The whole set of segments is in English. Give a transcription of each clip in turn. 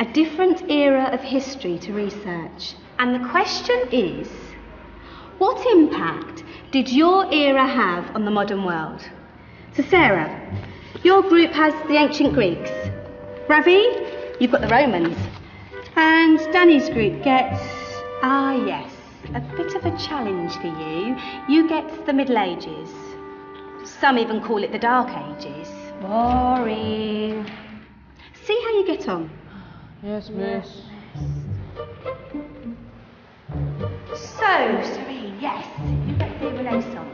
a different era of history to research. And the question is, what impact did your era have on the modern world? So Sarah, your group has the ancient Greeks. Ravi, you've got the Romans. And Danny's group gets, yes, a bit of a challenge for you. You get the Middle Ages. Some even call it the Dark Ages. Boring. See how you get on. Yes, miss. So, Serene, yes, you get the Renaissance.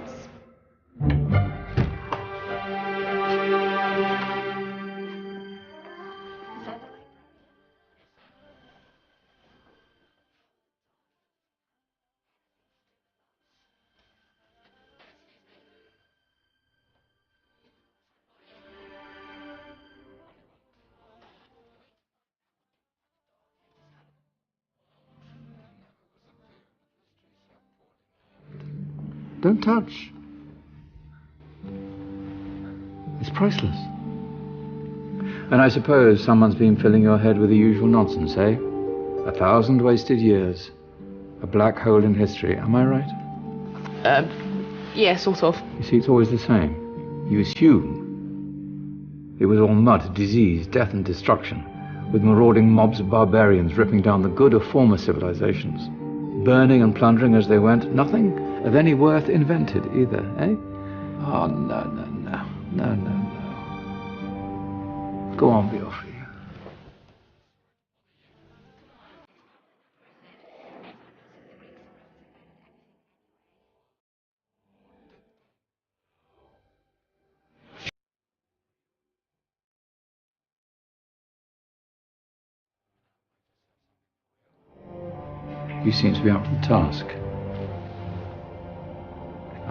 Don't touch. It's priceless. And I suppose someone's been filling your head with the usual nonsense, eh? 1,000 wasted years. A black hole in history, am I right? Yeah, sort of. You see, it's always the same. You assume it was all mud, disease, death and destruction, with marauding mobs of barbarians ripping down the good of former civilizations, burning and plundering as they went. Nothing of any worth invented either, eh? Oh, no. Go on, be off with you. You seem to be up to the task.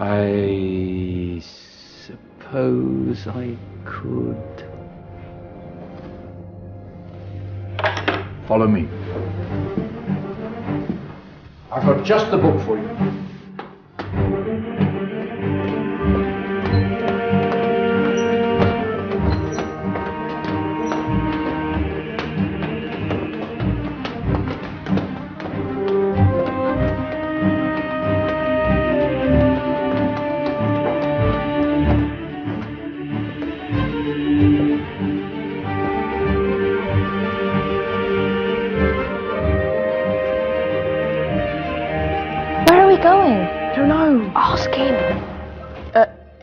I suppose I could... Follow me. I've got just the book for you.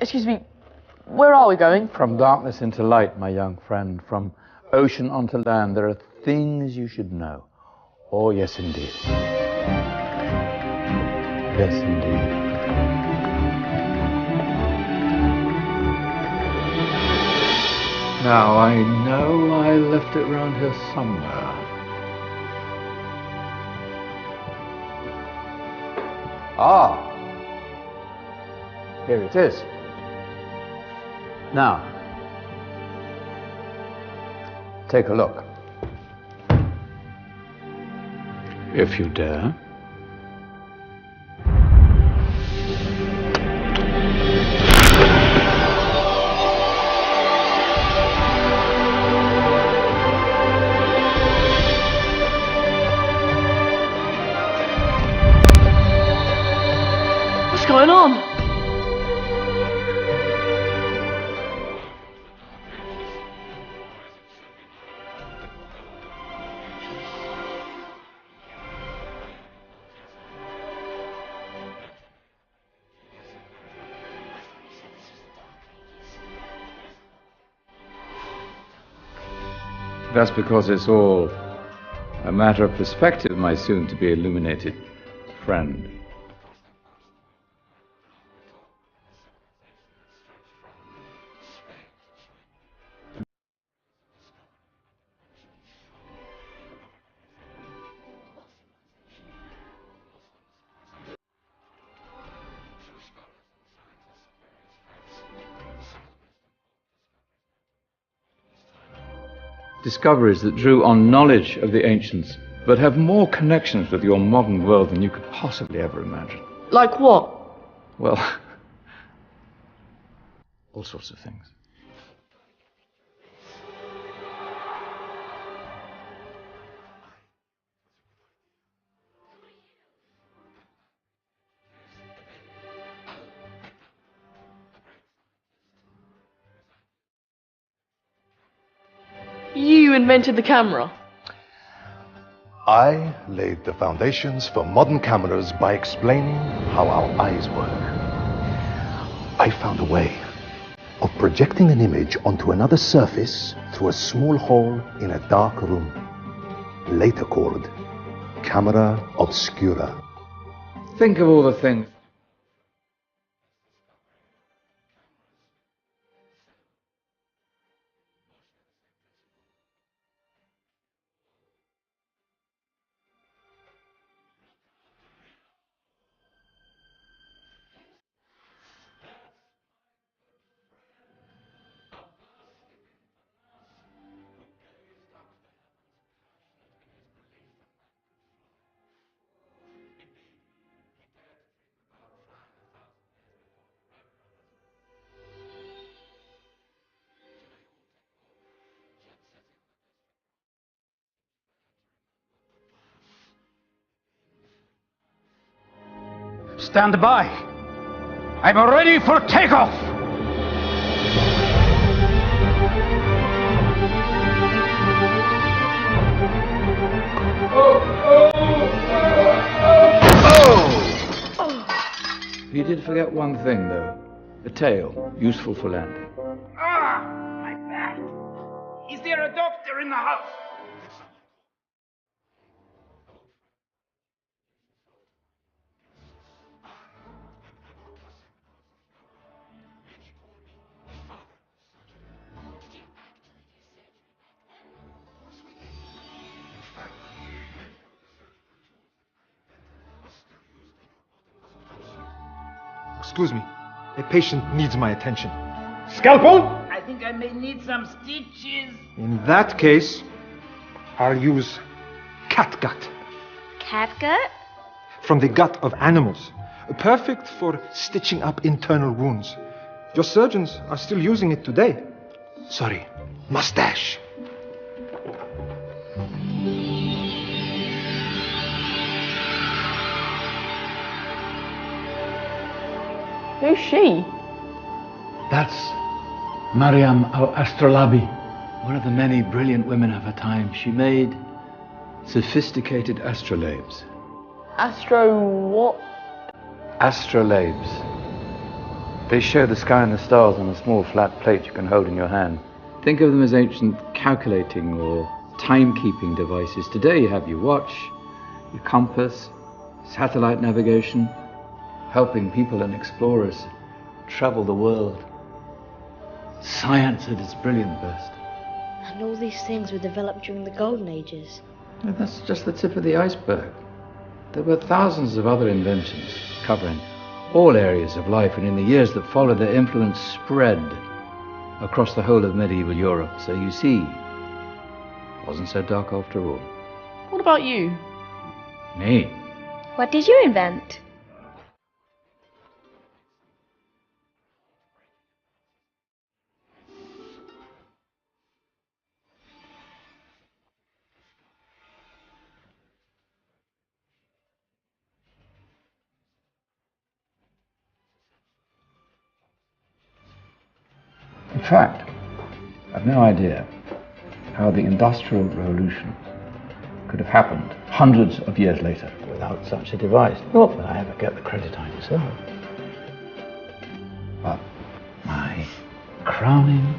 Excuse me, where are we going? From darkness into light, my young friend. From ocean onto land. There are things you should know. Oh, yes, indeed. Yes, indeed. Now, I know I left it round here somewhere. Ah! Here it is. Now, take a look. If you dare. What's going on? That's because it's all a matter of perspective, my soon-to-be illuminated friend. Discoveries that drew on knowledge of the ancients, but have more connections with your modern world than you could possibly ever imagine. Like what? Well, all sorts of things. You invented the camera. I laid the foundations for modern cameras by explaining how our eyes work. I found a way of projecting an image onto another surface through a small hole in a dark room, later called camera obscura. Think of all the things. Stand by. I'm ready for takeoff. You did forget one thing, though. A tail, useful for landing. Ah, my back. Is there a doctor in the house? Excuse me, a patient needs my attention. Scalpel? I think I may need some stitches. In that case, I'll use catgut. Catgut? From the gut of animals. Perfect for stitching up internal wounds. Your surgeons are still using it today. Sorry, mustache. Who's she? That's Mariam al-Astrolabi, one of the many brilliant women of her time. She made sophisticated astrolabes. Astro what? Astrolabes. They show the sky and the stars on a small flat plate you can hold in your hand. Think of them as ancient calculating or timekeeping devices. Today you have your watch, your compass, satellite navigation, helping people and explorers travel the world. Science at its brilliant best. And all these things were developed during the Golden Ages. And that's just the tip of the iceberg. There were thousands of other inventions covering all areas of life, and in the years that followed, their influence spread across the whole of medieval Europe. So you see, it wasn't so dark after all. What about you? Me? What did you invent? In fact, I've no idea how the Industrial Revolution could have happened hundreds of years later without such a device. Not that I ever get the credit I deserve. But my crowning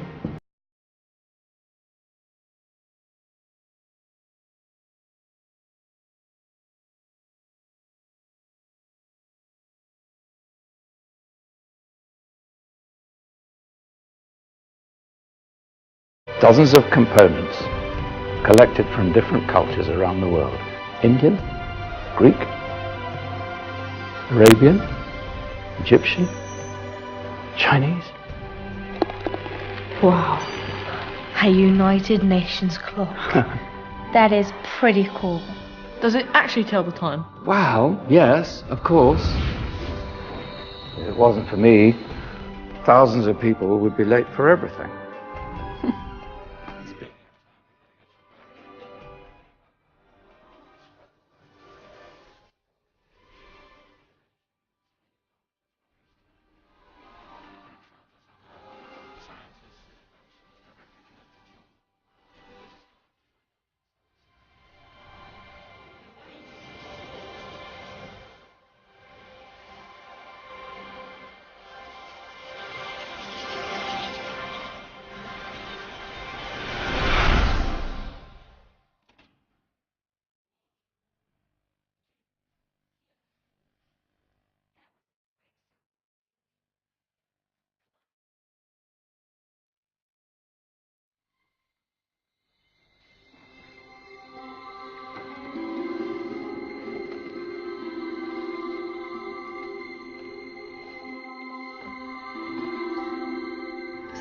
dozens of components collected from different cultures around the world. Indian, Greek, Arabian, Egyptian, Chinese. Wow. A United Nations clock. That is pretty cool. Does it actually tell the time? Wow, yes, of course. If it wasn't for me, thousands of people would be late for everything.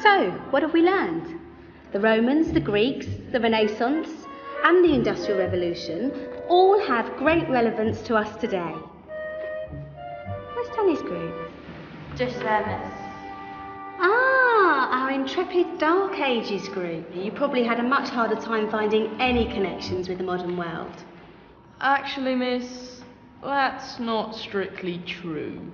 So, what have we learned? The Romans, the Greeks, the Renaissance, and the Industrial Revolution all have great relevance to us today. Where's Danny's group? Just there, miss. Ah, our intrepid Dark Ages group. You probably had a much harder time finding any connections with the modern world. Actually, miss, that's not strictly true.